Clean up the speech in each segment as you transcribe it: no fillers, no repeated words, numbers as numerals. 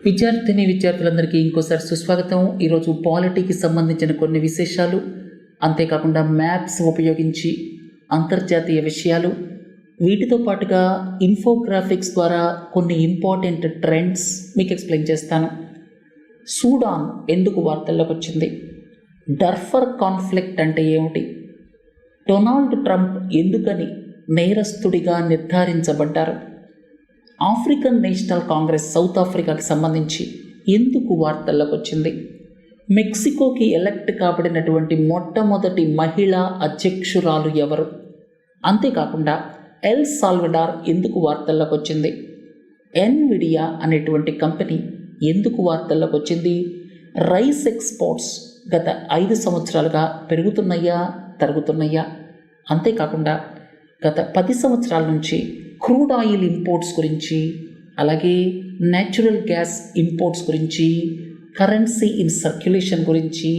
విద్యార్థులందరికీ ఇంకోసారి సుస్వాగతం. ఈరోజు పాలిటీకి సంబంధించిన కొన్ని విశేషాలు, అంతేకాకుండా మ్యాప్స్ ఉపయోగించి అంతర్జాతీయ విషయాలు, వీటితో పాటుగా ఇన్ఫోగ్రాఫిక్స్ ద్వారా కొన్ని ఇంపార్టెంట్ ట్రెండ్స్ మీకు ఎక్స్ప్లెయిన్ చేస్తాను. సూడాన్ ఎందుకు వార్తల్లోకి వచ్చింది? డర్ఫర్ కాన్ఫ్లిక్ట్ అంటే ఏమిటి? డొనాల్డ్ ట్రంప్ ఎందుకని నేరస్తుడిగా నిర్ధారించబడ్డారు? ఆఫ్రికన్ నేషనల్ కాంగ్రెస్ సౌత్ ఆఫ్రికాకి సంబంధించి ఎందుకు వార్తల్లోకి వచ్చింది? మెక్సికోకి ఎలక్ట్ కాబడినటువంటి మొట్టమొదటి మహిళా అధ్యక్షురాలు ఎవరు? అంతేకాకుండా ఎల్ సాల్వడార్ ఎందుకు వార్తల్లోకి వచ్చింది? ఎన్విడియా అనేటువంటి కంపెనీ ఎందుకు వార్తల్లోకి వచ్చింది? రైస్ ఎక్స్పోర్ట్స్ గత 5 సంవత్సరాలుగా పెరుగుతున్నాయా, తరుగుతున్నాయా? అంతేకాకుండా గత 10 సంవత్సరాల నుంచి క్రూడ్ ఆయిల్ ఇంపోర్ట్స్ గురించి, అలాగే న్యాచురల్ గ్యాస్ ఇంపోర్ట్స్ గురించి, కరెన్సీ ఇన్ సర్క్యులేషన్ గురించి,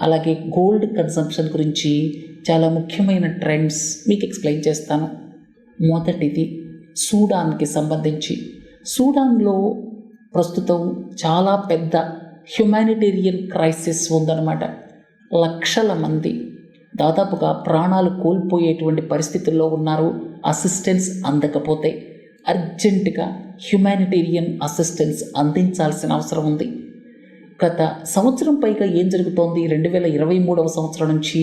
అలాగే గోల్డ్ కన్సంప్షన్ గురించి చాలా ముఖ్యమైన ట్రెండ్స్ మీకు ఎక్స్ప్లెయిన్ చేస్తాను. మొదటిది సూడాన్కి సంబంధించి. సూడాన్లో ప్రస్తుతం చాలా పెద్ద హ్యుమానిటేరియన్ క్రైసిస్ ఉందన్నమాట. లక్షల మంది దాదాపుగా ప్రాణాలు కోల్పోయేటువంటి పరిస్థితుల్లో ఉన్నారు. అసిస్టెన్స్ అందకపోతే అర్జెంటుగా హ్యుమానిటేరియన్ అసిస్టెన్స్ అందించాల్సిన అవసరం ఉంది. గత సంవత్సరం పైగా ఏం జరుగుతోంది? 2023వ సంవత్సరం నుంచి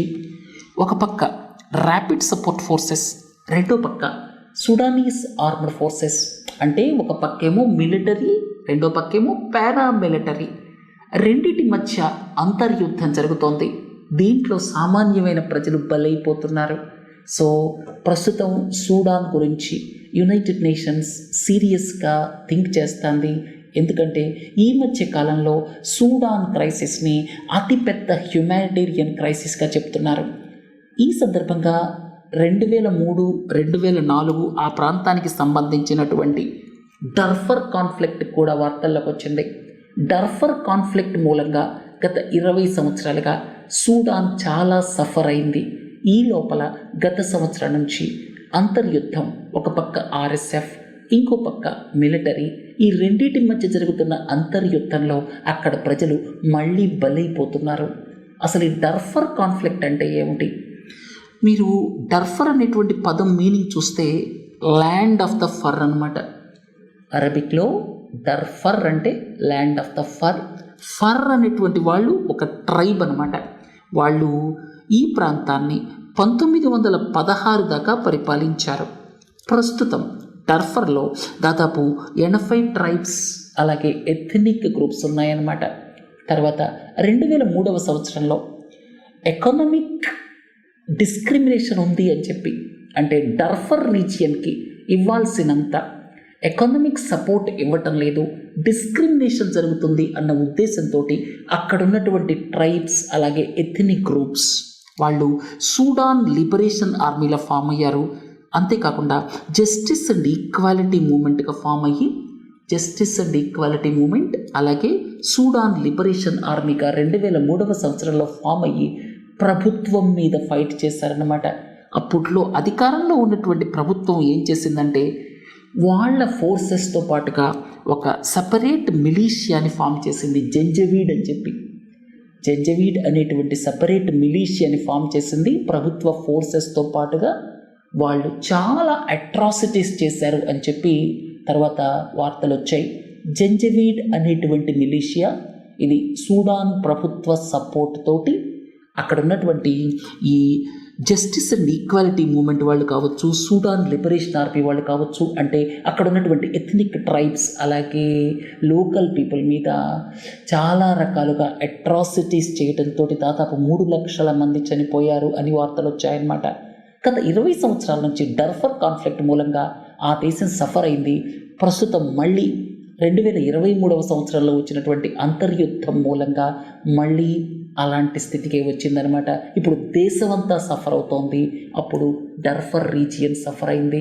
ఒక పక్క ర్యాపిడ్ సపోర్ట్ ఫోర్సెస్, రెండో పక్క సుడానీస్ ఆర్మ్డ్ ఫోర్సెస్, అంటే ఒక పక్కేమో మిలిటరీ, రెండో పక్కేమో పారామిలిటరీ, రెండిటి మధ్య అంతర్యుద్ధం జరుగుతోంది. దీంట్లో సామాన్యమైన ప్రజలు బలైపోతున్నారు. సో ప్రస్తుతం సూడాన్ గురించి యునైటెడ్ నేషన్స్ సీరియస్గా థింక్ చేస్తుంది. ఎందుకంటే ఈ మధ్య కాలంలో సూడాన్ క్రైసిస్ని అతిపెద్ద హ్యుమానిటేరియన్ క్రైసిస్గా చెప్తున్నారు. ఈ సందర్భంగా 2003, 2004 ఆ ప్రాంతానికి సంబంధించినటువంటి డర్ఫర్ కాన్ఫ్లిక్ట్ కూడా వార్తల్లోకి వచ్చింది. డర్ఫర్ కాన్ఫ్లిక్ట్ మూలంగా గత 20 సంవత్సరాలుగా సూడాన్ చాలా సఫర్ అయింది. ఈ లోపల గత సంవత్సరం నుంచి అంతర్యుద్ధం, ఒక పక్క ఆర్ఎస్ఎఫ్, ఇంకో పక్క మిలిటరీ, ఈ రెండింటి మధ్య జరుగుతున్న అంతర్యుద్ధంలో అక్కడ ప్రజలు మళ్ళీ బలైపోతున్నారు. అసలు ఈ డర్ఫర్ కాన్ఫ్లిక్ట్ అంటే ఏమిటి? మీరు డర్ఫర్ అనేటువంటి పదం మీనింగ్ చూస్తే ల్యాండ్ ఆఫ్ ద ఫర్ అన్నమాట. అరబిక్లో డర్ఫర్ అంటే land of the for. For అనేటువంటి వాళ్ళు ఒక ట్రైబ్ అన్నమాట. వాళ్ళు ఈ ప్రాంతాన్ని 1916 దాకా పరిపాలించారు. ప్రస్తుతం డర్ఫర్లో దాదాపు 80 ట్రైబ్స్, అలాగే ఎథ్నిక్ గ్రూప్స్ ఉన్నాయన్నమాట. తర్వాత 2003వ సంవత్సరంలో ఎకనామిక్ డిస్క్రిమినేషన్ ఉంది అని చెప్పి, అంటే డర్ఫర్ రీజియన్కి ఇవ్వాల్సినంత ఎకనామిక్ సపోర్ట్ ఇవ్వటం లేదు, డిస్క్రిమినేషన్ జరుగుతుంది అన్న ఉద్దేశంతో అక్కడ ఉన్నటువంటి ట్రైబ్స్, అలాగే ఎథ్నిక్ గ్రూప్స్ వాళ్ళు సూడాన్ లిబరేషన్ ఆర్మీలో ఫామ్ అయ్యారు. అంతేకాకుండా జస్టిస్ అండ్ ఈక్వాలిటీ మూమెంట్గా ఫామ్ అయ్యి, జస్టిస్ అండ్ ఈక్వాలిటీ మూమెంట్ అలాగే సూడాన్ లిబరేషన్ ఆర్మీగా 2003వ సంవత్సరంలో ఫామ్ అయ్యి ప్రభుత్వం మీద ఫైట్ చేశారన్నమాట. అప్పట్లో అధికారంలో ఉన్నటువంటి ప్రభుత్వం ఏం చేసిందంటే వాళ్ళ ఫోర్సెస్తో పాటుగా ఒక సపరేట్ మిలీషియాని ఫామ్ చేసింది, జంజవీడ్ అని చెప్పి. జంజవీడ్ అనేటువంటి సపరేట్ మిలీషియాని ఫామ్ చేసింది. ప్రభుత్వ ఫోర్సెస్తో పాటుగా వాళ్ళు చాలా అట్రాసిటీస్ చేశారు అని చెప్పి తర్వాత వార్తలు వచ్చాయి. జంజవీడ్ అనేటువంటి మిలీషియా ఇది సూడాన్ ప్రభుత్వ సపోర్ట్ తోటి అక్కడ ఉన్నటువంటి ఈ జస్టిస్ అండ్ ఈక్వాలిటీ మూమెంట్ వాళ్ళు కావచ్చు, సూడాన్ లిబరేషన్ ఆర్మీ వాళ్ళు కావచ్చు, అంటే అక్కడ ఉన్నటువంటి ఎథ్నిక్ ట్రైబ్స్ అలాగే లోకల్ పీపుల్ మీద చాలా రకాలుగా అట్రాసిటీస్ చేయడంతో దాదాపు 3 లక్షల మంది చనిపోయారు అని వార్తలు వచ్చాయన్నమాట. గత 20 సంవత్సరాల నుంచి డర్ఫర్ కాన్ఫ్లిక్ట్ మూలంగా ఆ దేశం సఫర్ అయింది. ప్రస్తుతం మళ్ళీ 2023వ సంవత్సరంలో వచ్చినటువంటి అంతర్యుద్ధం మూలంగా మళ్ళీ అలాంటి స్థితికి వచ్చిందనమాట. ఇప్పుడు దేశమంతా సఫర్ అవుతోంది, అప్పుడు డర్ఫర్ రీజియన్ సఫర్ అయింది.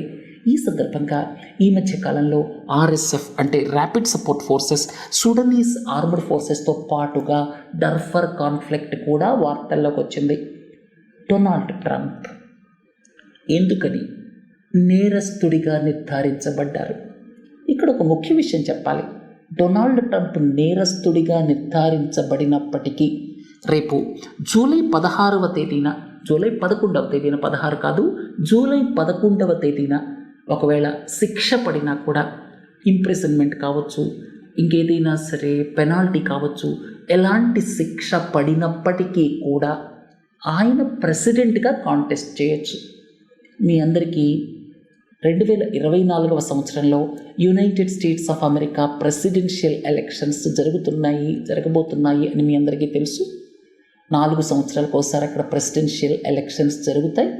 ఈ సందర్భంగా ఈ మధ్య కాలంలో ఆర్ఎస్ఎఫ్ అంటే ర్యాపిడ్ సపోర్ట్ ఫోర్సెస్, సుడనీస్ ఆర్మ్డ్ ఫోర్సెస్తో పాటుగా డర్ఫర్ కాన్ఫ్లిక్ట్ కూడా వార్తల్లోకి వచ్చింది. డొనాల్డ్ ట్రంప్ ఎందుకని నేరస్తుడిగా నిర్ధారించబడ్డారు? ఇక్కడ ఒక ముఖ్య విషయం చెప్పాలి. డొనాల్డ్ ట్రంప్ నేరస్తుడిగా నిర్ధారించబడినప్పటికీ రేపు జూలై 16వ తేదీన, జూలై 11వ తేదీన, 16 కాదు, జూలై 11వ తేదీన ఒకవేళ శిక్ష పడినా కూడా, ఇంప్రిజన్మెంట్ కావచ్చు, ఇంకేదైనా సరే పెనాల్టీ కావచ్చు, ఎలాంటి శిక్ష పడినప్పటికీ కూడా ఆయన ప్రెసిడెంట్గా కాంటెస్ట్ చేయొచ్చు. మీ అందరికీ 2024వ సంవత్సరంలో United states of America presidential elections జరగబోతున్నాయి అని మీ అందరికీ తెలుసు. 4 సంవత్సరాలకు ఒకసారి అక్కడ ప్రెసిడెన్షియల్ ఎలక్షన్స్ జరుగుతాయి.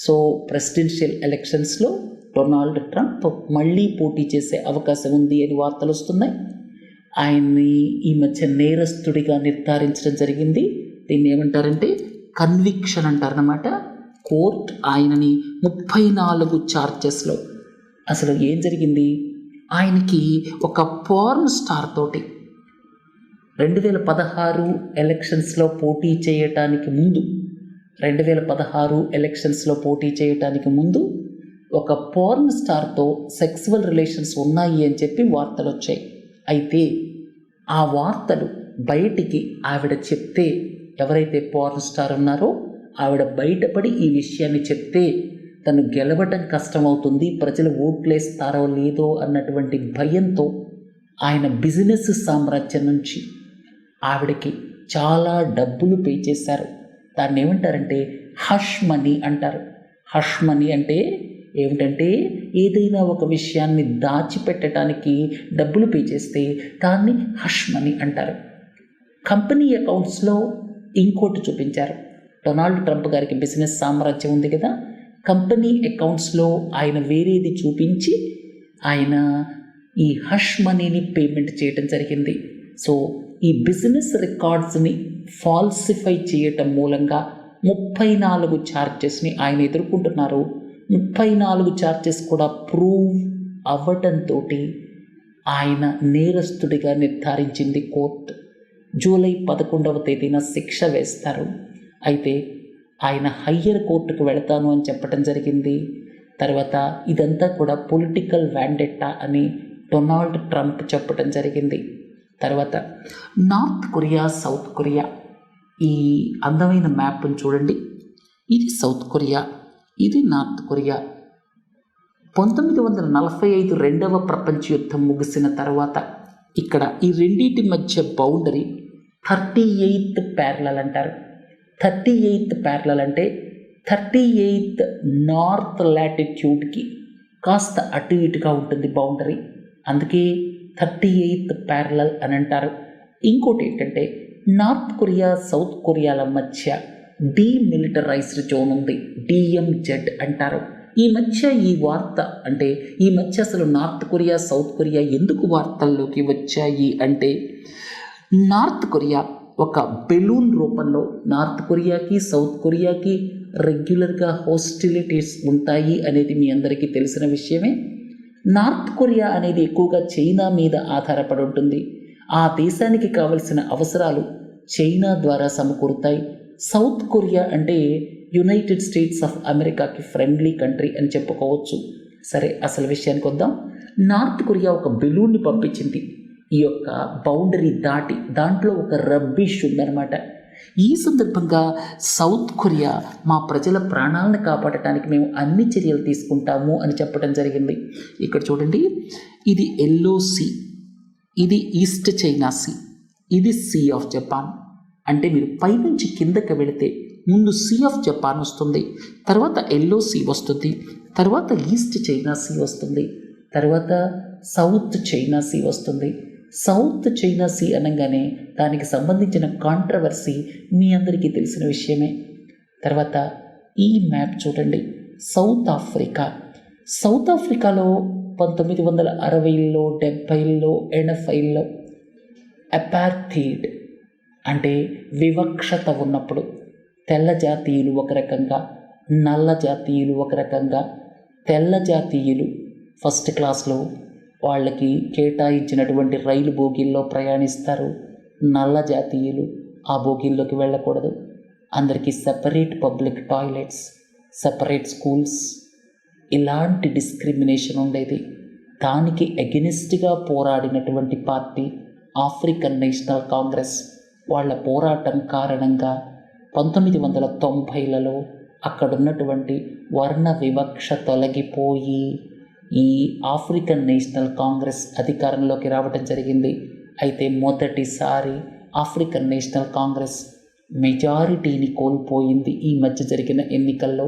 సో ప్రెసిడెన్షియల్ ఎలక్షన్స్లో డొనాల్డ్ ట్రంప్ మళ్ళీ పోటీ చేసే అవకాశం ఉంది అని వార్తలు వస్తున్నాయి. ఆయన్ని ఈ మధ్య నేరస్తుడిగా నిర్ధారించడం జరిగింది. దీన్ని ఏమంటారంటే కన్విక్షన్ అంటారన్నమాట. కోర్ట్ ఆయనని 34 ఛార్జెస్లో, అసలు ఏం జరిగింది, ఆయనకి ఒక పోర్న్ స్టార్ తోటి 2016 ఎలక్షన్స్లో పోటీ చేయటానికి ముందు 2016 ఎలక్షన్స్లో పోటీ చేయటానికి ముందు ఒక పోర్న్ స్టార్తో సెక్సువల్ రిలేషన్స్ ఉన్నాయి అని చెప్పి వార్తలు వచ్చాయి. అయితే ఆ వార్తలు బయటికి ఆవిడ చెప్తే, ఎవరైతే పోర్న్ స్టార్ ఉన్నారో ఆవిడ బయటపడి ఈ విషయాన్ని చెప్తే తను గెలవటం కష్టమవుతుంది, ప్రజలు ఓట్లేస్తారో లేదో అన్నటువంటి భయంతో ఆయన బిజినెస్ సామ్రాజ్యం నుంచి ఆవిడకి చాలా డబ్బులు పే చేశారు. దాన్ని ఏమంటారంటే హష్ మనీ అంటారు. హష్ మనీ అంటే ఏమిటంటే ఏదైనా ఒక విషయాన్ని దాచిపెట్టడానికి డబ్బులు పే చేస్తే దాన్ని హష్ మనీ అంటారు. కంపెనీ అకౌంట్స్లో ఇంకోటి చూపించారు. డొనాల్డ్ ట్రంప్ గారికి బిజినెస్ సామ్రాజ్యం ఉంది కదా, కంపెనీ అకౌంట్స్లో ఆయన వేరేది చూపించి ఆయన ఈ హష్ మనీని పేమెంట్ చేయడం జరిగింది. సో ఈ బిజినెస్ రికార్డ్స్ని ఫాల్సిఫై చేయటం మూలంగా 34 ఛార్జెస్ని ఆయన ఎదుర్కొంటున్నారు. 34 ఛార్జెస్ కూడా ప్రూవ్ అవ్వటంతో ఆయన నేరస్తుడిగా నిర్ధారించింది కోర్టు. జూలై 11వ తేదీన శిక్ష వేస్తారు. అయితే ఆయన హయ్యర్ కోర్టుకు వెళతాను అని చెప్పడం జరిగింది. తర్వాత ఇదంతా కూడా పొలిటికల్ వ్యాండెట్టా అని డొనాల్డ్ ట్రంప్ చెప్పడం జరిగింది. తర్వాత నార్త్ కొరియా, సౌత్ కొరియా, ఈ అందమైన మ్యాప్ను చూడండి. ఇది సౌత్ కొరియా, ఇది నార్త్ కొరియా. 1945 రెండవ ప్రపంచ యుద్ధం ముగిసిన తర్వాత ఇక్కడ ఈ రెండింటి మధ్య బౌండరీ 38th ప్యారలల్ అంటారు. 38th ప్యారలల్ అంటే 38th నార్త్ లాటిట్యూడ్కి కాస్త అటు ఇటుగా ఉంటుంది బౌండరీ, అందుకే 38th ప్యారలల్ అని అంటారు. ఇంకోటి ఏంటంటే నార్త్ కొరియా, సౌత్ కొరియాల మధ్య డీమిలిటరైజ్డ్ జోన్ ఉంది, DMZ అంటారు. ఈ మధ్య ఈ వార్త అంటే ఈ మధ్య అసలు నార్త్ కొరియా, సౌత్ కొరియా ఎందుకు వార్తల్లోకి వచ్చాయి అంటే, నార్త్ కొరియా ఒక బెలూన్ రూపంలో, నార్త్ కొరియాకి సౌత్ కొరియాకి రెగ్యులర్గా హోస్టిలిటీస్ ఉంటాయి అనేది మీ అందరికీ తెలిసిన విషయమే. నార్త్ కొరియా అనేది ఎక్కువగా చైనా మీద ఆధారపడి ఉంటుంది. ఆ దేశానికి కావలసిన అవసరాలు చైనా ద్వారా సమకూరుతాయి. సౌత్ కొరియా అంటే యునైటెడ్ స్టేట్స్ ఆఫ్ అమెరికాకి ఫ్రెండ్లీ కంట్రీ అని చెప్పుకోవచ్చు. సరే, అసలు విషయానికి వద్దాం. నార్త్ కొరియా ఒక బెలూన్ని పంపించింది ఈ యొక్క బౌండరీ దాటి, దాంట్లో ఒక రబ్బిష్ ఉందన్నమాట. ఈ సందర్భంగా సౌత్ కొరియా మా ప్రజల ప్రాణాలను కాపాడటానికి మేము అన్ని చర్యలు తీసుకుంటాము అని చెప్పడం జరిగింది. ఇక్కడ చూడండి, ఇది ఎల్లో సీ, ఇది ఈస్ట్ చైనా సీ, ఇది సీ ఆఫ్ జపాన్. అంటే మీరు పైనుంచి కిందకి వెళితే ముందు సీ ఆఫ్ జపాన్ వస్తుంది, తర్వాత ఎల్లో సీ వస్తుంది, తర్వాత ఈస్ట్ చైనా సీ వస్తుంది, తర్వాత సౌత్ చైనా సీ వస్తుంది. సౌత్ చైనా సీ అనగానే దానికి సంబంధించిన కాంట్రవర్సీ మీ అందరికీ తెలిసిన విషయమే. తర్వాత ఈ మ్యాప్ చూడండి, సౌత్ ఆఫ్రికా. సౌత్ ఆఫ్రికాలో 1960ల్లో, 70ల్లో, 80ల్లో అపార్థైడ్ అంటే వివక్షత ఉన్నప్పుడు తెల్ల జాతీయులు ఒక రకంగా, నల్ల జాతీయులు ఒక రకంగా. తెల్ల జాతీయులు ఫస్ట్ క్లాస్లో వాళ్ళకి కేటాయించినటువంటి రైలు బోగీల్లో ప్రయాణిస్తారు. నల్ల జాతీయులు ఆ బోగీల్లోకి వెళ్ళకూడదు. అందరికీ separate public toilets, separate schools, ఇలాంటి డిస్క్రిమినేషన్ ఉండేది. దానికి ఎగెనిస్ట్గా పోరాడినటువంటి పార్టీ ఆఫ్రికన్ నేషనల్ కాంగ్రెస్. వాళ్ళ పోరాటం కారణంగా 1990లలో అక్కడున్నటువంటి వర్ణ వివక్ష తొలగిపోయి ఈ ఆఫ్రికన్ నేషనల్ కాంగ్రెస్ అధికారంలోకి రావడం జరిగింది. అయితే మొదటిసారి ఆఫ్రికన్ నేషనల్ కాంగ్రెస్ మెజారిటీని కోల్పోయింది. ఈ మధ్య జరిగిన ఎన్నికల్లో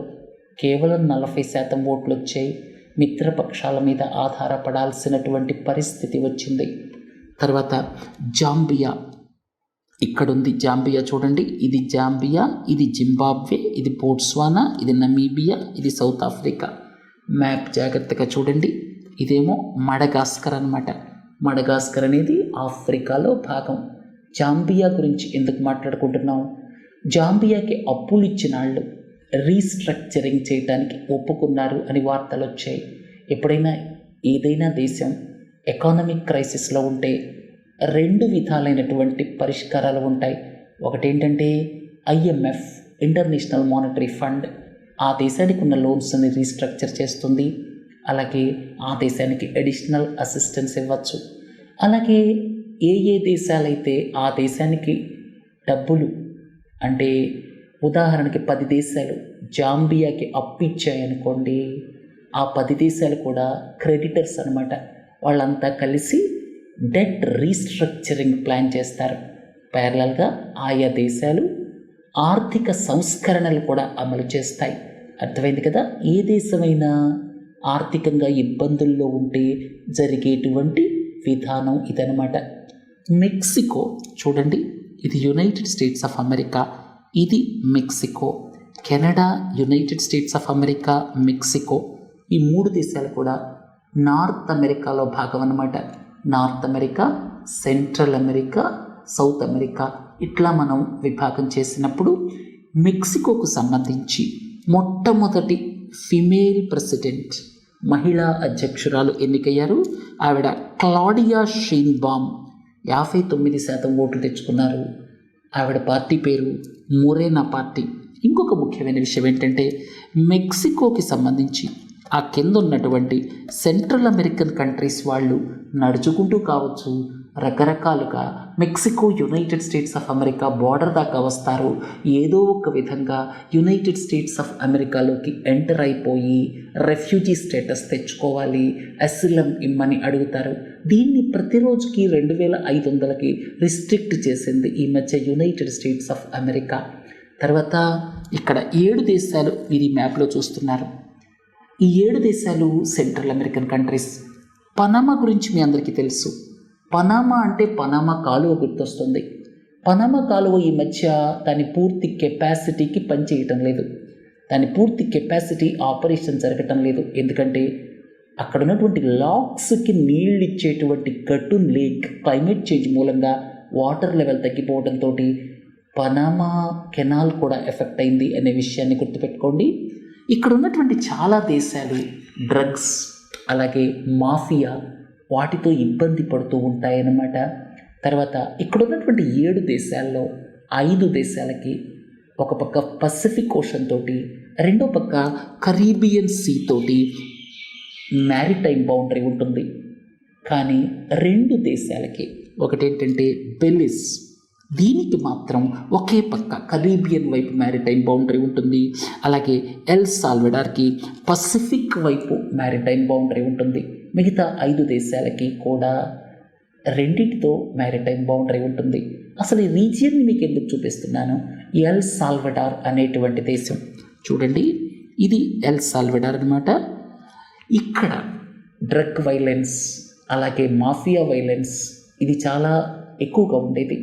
కేవలం 40% ఓట్లు వచ్చాయి. మిత్రపక్షాల మీద ఆధారపడాల్సినటువంటి పరిస్థితి వచ్చింది. తర్వాత జాంబియా, ఇక్కడుంది జాంబియా. చూడండి, ఇది జాంబియా, ఇది జింబాబ్వే, ఇది బోట్స్వానా, ఇది నమీబియా, ఇది సౌత్ ఆఫ్రికా. మ్యాప్ జాగ్రత్తగా చూడండి. ఇదేమో మడగాస్కర్ అన్నమాట. మడగాస్కర్ అనేది ఆఫ్రికాలో భాగం. జాంబియా గురించి ఎందుకు మాట్లాడుకుంటున్నాం? జాంబియాకి అప్పులు ఇచ్చిన వాళ్ళు రీస్ట్రక్చరింగ్ చేయడానికి ఒప్పుకున్నారు అని వార్తలు వచ్చాయి. ఎప్పుడైనా ఏదైనా దేశం ఎకానమిక్ క్రైసిస్లో ఉంటే 2 విధాలైనటువంటి పరిష్కారాలు ఉంటాయి. ఒకటేంటంటే IMF, ఇంటర్నేషనల్ మానిటరీ ఫండ్, ఆ దేశానికి ఉన్న లోన్స్ని రీస్ట్రక్చర్ చేస్తుంది. అలాగే ఆ దేశానికి అడిషనల్ అసిస్టెన్స్ ఇవ్వచ్చు. అలాగే ఏ దేశాలైతే ఆ దేశానికి డబ్బులు, అంటే ఉదాహరణకి 10 దేశాలు జాంబియాకి అప్పు ఇచ్చాయనుకోండి, ఆ 10 దేశాలు కూడా క్రెడిటర్స్ అనమాట. వాళ్ళంతా కలిసి డెట్ రీస్ట్రక్చరింగ్ ప్లాన్ చేస్తారు. ప్యారలల్గా ఆయా దేశాలు ఆర్థిక సంస్కరణలు కూడా అమలు చేస్తాయి. అర్థమైంది కదా? ఏ దేశమైనా ఆర్థికంగా ఇబ్బందుల్లో ఉంటే జరిగేటువంటి విధానం ఇదనమాట. మెక్సికో చూడండి, ఇది యునైటెడ్ స్టేట్స్ ఆఫ్ అమెరికా, ఇది Mexico. Canada, United states of America, Mexico, ఈ 3 దేశాలు కూడా నార్త్ అమెరికాలో భాగం అన్నమాట. North America, central America, south America, ఇట్లా మనం విభాగం చేసినప్పుడు మెక్సికోకు సంబంధించి మొట్టమొదటి ఫిమేల్ ప్రెసిడెంట్, మహిళా అధ్యక్షురాలు ఎన్నికయ్యారు. ఆవిడ క్లాడియా షెయిన్బామ్ 59% ఓట్లు తెచ్చుకున్నారు. ఆవిడ పార్టీ పేరు మొరేనా పార్టీ. ఇంకొక ముఖ్యమైన విషయం ఏంటంటే మెక్సికోకి సంబంధించి ఆ కింద ఉన్నటువంటి సెంట్రల్ అమెరికన్ కంట్రీస్ వాళ్ళు నడుచుకుంటూ కావచ్చు, రకరకాలుగా Mexico United states of America border దాకా వస్తారు. ఏదో ఒక విధంగా యునైటెడ్ స్టేట్స్ ఆఫ్ అమెరికాలోకి ఎంటర్ అయిపోయి రెఫ్యూజీ స్టేటస్ తెచ్చుకోవాలి, అసిలం ఇమ్మని అడుగుతారు. దీన్ని ప్రతిరోజుకి 2500కి రిస్ట్రిక్ట్ చేసింది ఈ మధ్య యునైటెడ్ స్టేట్స్ ఆఫ్ అమెరికా. తర్వాత ఇక్కడ 7 దేశాలు మీరు ఈ మ్యాప్లో చూస్తున్నారు. ఈ 7 దేశాలు సెంట్రల్ అమెరికన్ కంట్రీస్. పనామా గురించి మీ అందరికీ తెలుసు. పనామా అంటే పనామా కాలువ గుర్తొస్తుంది. పనామా కాలువ ఈ మధ్య దాని పూర్తి కెపాసిటీకి పనిచేయటం లేదు. దాని పూర్తి కెపాసిటీ ఆపరేషన్ జరగటం లేదు. ఎందుకంటే అక్కడ ఉన్నటువంటి లాక్స్కి నీళ్ళు ఇచ్చేటువంటి గట్టున్ లేక్ క్లైమేట్ చేంజ్ మూలంగా వాటర్ లెవెల్ తగ్గిపోవడంతో పనామా కెనాల్ కూడా ఎఫెక్ట్ అయింది అనే విషయాన్ని గుర్తుపెట్టుకోండి. ఇక్కడ ఉన్నటువంటి చాలా దేశాలు డ్రగ్స్, అలాగే మాఫియా, వాటితో ఇబ్బంది పడుతూ ఉంటాయన్నమాట. తర్వాత ఇక్కడ ఉన్నటువంటి 7 దేశాల్లో 5 దేశాలకి ఒక పక్క పసిఫిక్ ఓషన్ తోటి, రెండో పక్క కరీబియన్ సీ తోటి మ్యారిటైమ్ బౌండరీ ఉంటుంది. కానీ 2 దేశాలకి, ఒకటేంటంటే బెలిజ్, దీనికి మాత్రం ఒకే పక్క కరీబియన్ వైపు మ్యారిటైమ్ బౌండరీ ఉంటుంది. అలాగే ఎల్ సాల్వడార్కి పసిఫిక్ వైపు మ్యారిటైమ్ బౌండరీ ఉంటుంది. మిగతా 5 దేశాలకి కూడా రెండింటితో మ్యారిటైమ్ బౌండరీ ఉంటుంది. అసలు ఈ రీజియన్ని మీకు ఎందుకు చూపిస్తున్నాను? ఎల్ సాల్వడార్ అనేటువంటి దేశం చూడండి, ఇది ఎల్ సాల్వడార్ అనమాట. ఇక్కడ డ్రగ్ వైలెన్స్, అలాగే మాఫియా వైలెన్స్ ఇది చాలా ఎక్కువగా ఉండేది.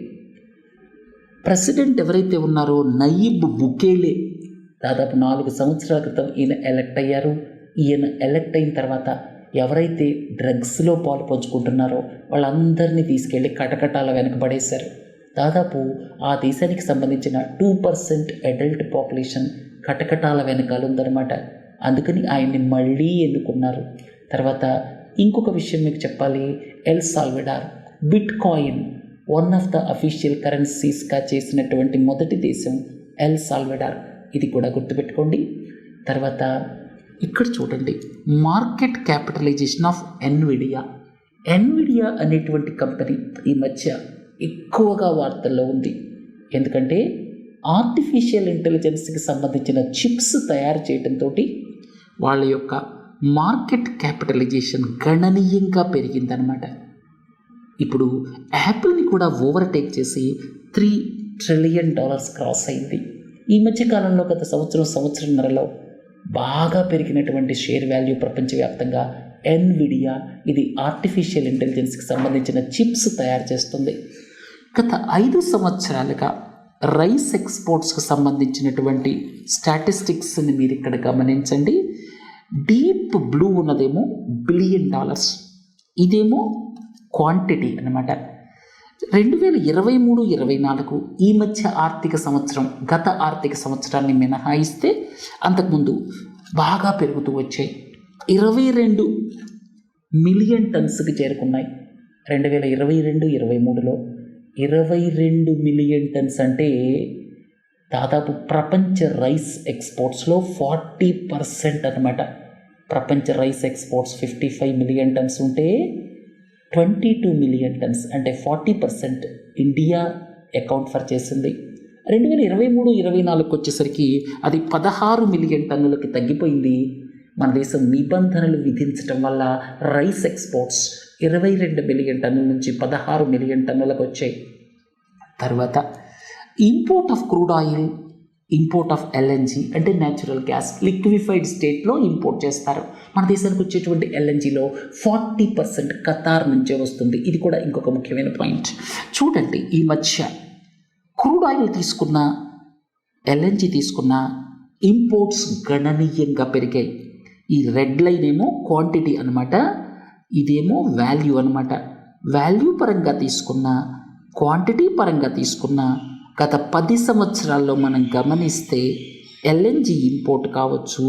ప్రెసిడెంట్ ఎవరైతే ఉన్నారో నయీబ్ బుకేలే, దాదాపు 4 సంవత్సరాల క్రితం ఈయన ఎలక్ట్ అయ్యారు. ఈయన ఎలక్ట్ అయిన తర్వాత ఎవరైతే డ్రగ్స్లో పాలు పంచుకుంటున్నారో వాళ్ళందరినీ తీసుకెళ్ళి కటకటాల వెనకబడేశారు. దాదాపు ఆ దేశానికి సంబంధించిన 2% అడల్ట్ పాపులేషన్ కటకటాల వెనకాల ఉందన్నమాట. అందుకని ఆయన్ని మళ్ళీ ఎన్నుకున్నారు. తర్వాత ఇంకొక విషయం మీకు చెప్పాలి. El Salvador bitcoin one of the official కరెన్సీస్గా చేసినటువంటి మొదటి దేశం ఎల్ సాల్వడార్. ఇది కూడా గుర్తుపెట్టుకోండి. తర్వాత ఇక్కడ చూడండి, market capitalisation of Nvidia. Nvidia అనేటువంటి కంపెనీ ఈ మధ్య ఎక్కువగా వార్తల్లో ఉంది. ఎందుకంటే ఆర్టిఫిషియల్ ఇంటెలిజెన్స్కి సంబంధించిన చిప్స్ తయారు చేయడంతో వాళ్ళ యొక్క మార్కెట్ క్యాపిటలైజేషన్ గణనీయంగా పెరిగిందనమాట. ఇప్పుడు యాపిల్ని కూడా ఓవర్టేక్ చేసి $3 ట్రిలియన్ క్రాస్ అయింది. ఈ మధ్య కాలంలో గత సంవత్సరంన్నరలో బాగా పెరిగినటువంటి షేర్ వాల్యూ ప్రపంచవ్యాప్తంగా ఎన్విడియా. ఇది ఆర్టిఫిషియల్ ఇంటెలిజెన్స్కి సంబంధించిన చిప్స్ తయారు చేస్తుంది. గత 5 సంవత్సరాలుగా రైస్ ఎక్స్పోర్ట్స్కి సంబంధించినటువంటి స్టాటిస్టిక్స్ని మీరు ఇక్కడ గమనించండి. డీప్ బ్లూ ఉన్నదేమో $1 బిలియన్, ఇదేమో క్వాంటిటీ అన్నమాట. 2023-24 ఈ మధ్య ఆర్థిక సంవత్సరం, గత ఆర్థిక సంవత్సరాన్ని మినహాయిస్తే అంతకుముందు బాగా పెరుగుతూ వచ్చాయి. 22 మిలియన్ టన్స్కి చేరుకున్నాయి. 2022-23లో 22 మిలియన్ టన్స్ అంటే దాదాపు ప్రపంచ రైస్ ఎక్స్పోర్ట్స్లో 40% అన్నమాట. ప్రపంచ రైస్ ఎక్స్పోర్ట్స్ 55 మిలియన్ టన్స్ ఉంటే 22 మిలియన్ టన్స్ అంటే 40% ఇండియా అకౌంట్ ఫర్ చేసింది. 2023-24 వచ్చేసరికి అది 16 మిలియన్ టన్నులకి తగ్గిపోయింది. మన దేశం నిబంధనలు విధించడం వల్ల రైస్ ఎక్స్పోర్ట్స్ 22 మిలియన్ టన్నుల నుంచి 16 మిలియన్ టన్నులకు వచ్చాయి. తర్వాత import of crude oil, import of LNG అంటే న్యాచురల్ గ్యాస్ లిక్విఫైడ్ స్టేట్లో ఇంపోర్ట్ చేస్తారు. మన దేశానికి వచ్చేటువంటి ఎల్ఎన్జీలో 40% ఖతార్ నుంచే వస్తుంది. ఇది కూడా ఇంకొక ముఖ్యమైన పాయింట్. చూడండి, ఈ మధ్య క్రూడ్ ఆయిల్ తీసుకున్న, ఎల్ఎన్జీ తీసుకున్న ఇంపోర్ట్స్ గణనీయంగా పెరిగాయి. ఈ రెడ్ లైన్ ఏమో క్వాంటిటీ అనమాట, ఇదేమో వాల్యూ అనమాట. వాల్యూ పరంగా తీసుకున్న, క్వాంటిటీ పరంగా తీసుకున్న గత 10 సంవత్సరాల్లో మనం గమనిస్తే ఎల్ఎన్జీ ఇంపోర్ట్ కావచ్చు,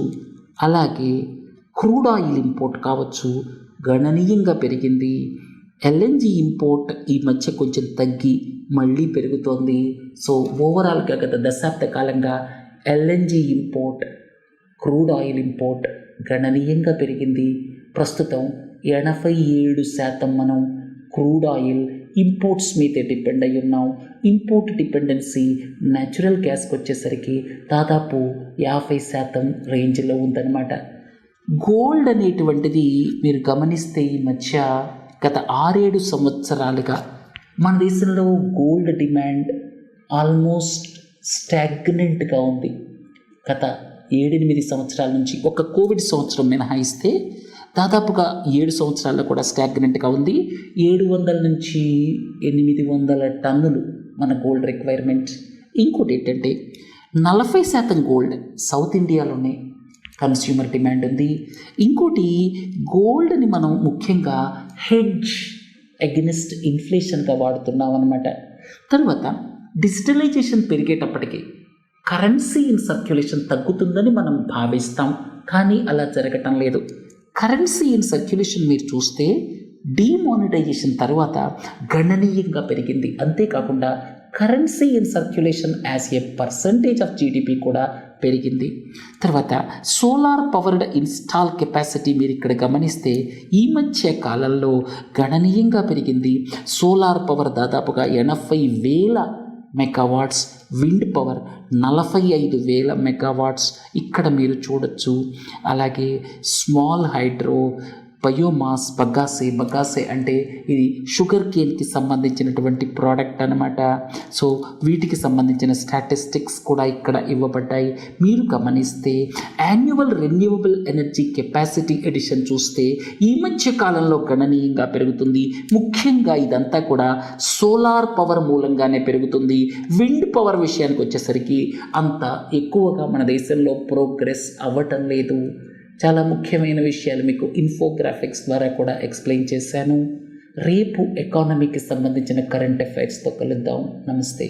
అలాగే క్రూడ్ ఆయిల్ ఇంపోర్ట్ కావచ్చు, గణనీయంగా పెరిగింది. ఎల్ఎన్జీ ఇంపోర్ట్ ఈ మధ్య కొంచెం తగ్గి మళ్ళీ పెరుగుతోంది. సో ఓవరాల్గా గత దశాబ్ద కాలంగా LNG import, crude oil import గణనీయంగా పెరిగింది. ప్రస్తుతం 87% మనం క్రూడ్ ఆయిల్ ఇంపోర్ట్స్ మీద డిపెండ్ అయి ఉన్నాం. ఇంపోర్ట్ డిపెండెన్సీ న్యాచురల్ గ్యాస్కి వచ్చేసరికి దాదాపు 50% రేంజ్లో ఉందన్నమాట. గోల్డ్ అనేటువంటిది మీరు గమనిస్తే ఈ మధ్య గత 6-7 సంవత్సరాలుగా మన దేశంలో గోల్డ్ డిమాండ్ ఆల్మోస్ట్ స్టాగ్నెంట్గా ఉంది. గత 7-8 సంవత్సరాల నుంచి, ఒక కోవిడ్ సంవత్సరం మినహాయిస్తే దాదాపుగా 7 సంవత్సరాల్లో కూడా స్టాగ్నెంట్గా ఉంది. 700 నుంచి 800 టన్నులు మన గోల్డ్ రిక్వైర్మెంట్. ఇంకోటి ఏంటంటే 40% గోల్డ్ సౌత్ ఇండియాలోనే కన్స్యూమర్ డిమాండ్ ఉంది. ఇంకోటి, గోల్డ్ని మనం ముఖ్యంగా హెడ్జ్ అగెనిస్ట్ ఇన్ఫ్లేషన్గా వాడుతున్నాం అన్నమాట. తర్వాత డిజిటలైజేషన్ పెరిగేటప్పటికీ కరెన్సీ ఇన్ సర్క్యులేషన్ తగ్గుతుందని మనం భావిస్తాం, కానీ అలా జరగటం లేదు. కరెన్సీ ఇన్ సర్క్యులేషన్ మీరు చూస్తే డిమానిటైజేషన్ తర్వాత గణనీయంగా పెరిగింది. అంతేకాకుండా currency in circulation as a percentage of GDP కూడా పెరిగింది. తర్వాత సోలార్ పవర్డ్ ఇన్స్టాల్ కెపాసిటీ మీరు ఇక్కడ గమనిస్తే ఈ మధ్య కాలంలో గణనీయంగా పెరిగింది. సోలార్ పవర్ దాదాపుగా 80,000 మెగావాట్స్, విండ్ పవర్ 45,000 మెగావాట్స్ ఇక్కడ మీరు చూడొచ్చు. అలాగే స్మాల్ హైడ్రో, బయోమాస్, బగాసే అంటే ఇది షుగర్ కేన్కి సంబంధించినటువంటి ప్రోడక్ట్ అనమాట. సో వీటికి సంబంధించిన స్టాటిస్టిక్స్ కూడా ఇక్కడ ఇవ్వబడ్డాయి. మీరు గమనిస్తే annual renewable energy capacity edition చూస్తే ఈ మధ్య కాలంలో గణనీయంగా పెరుగుతుంది. ముఖ్యంగా ఇదంతా కూడా సోలార్ పవర్ మూలంగానే పెరుగుతుంది. విండ్ పవర్ విషయానికి వచ్చేసరికి అంత ఎక్కువగా మన దేశంలో ప్రోగ్రెస్ అవ్వటం లేదు. చాలా ముఖ్యమైన విషయాలు మీకు ఇన్ఫోగ్రాఫిక్స్ ద్వారా కూడా ఎక్స్ప్లెయిన్ చేశాను. రేపు ఎకానమీకి సంబంధించిన కరెంట్ అఫైర్స్తో కలుద్దాం. నమస్తే.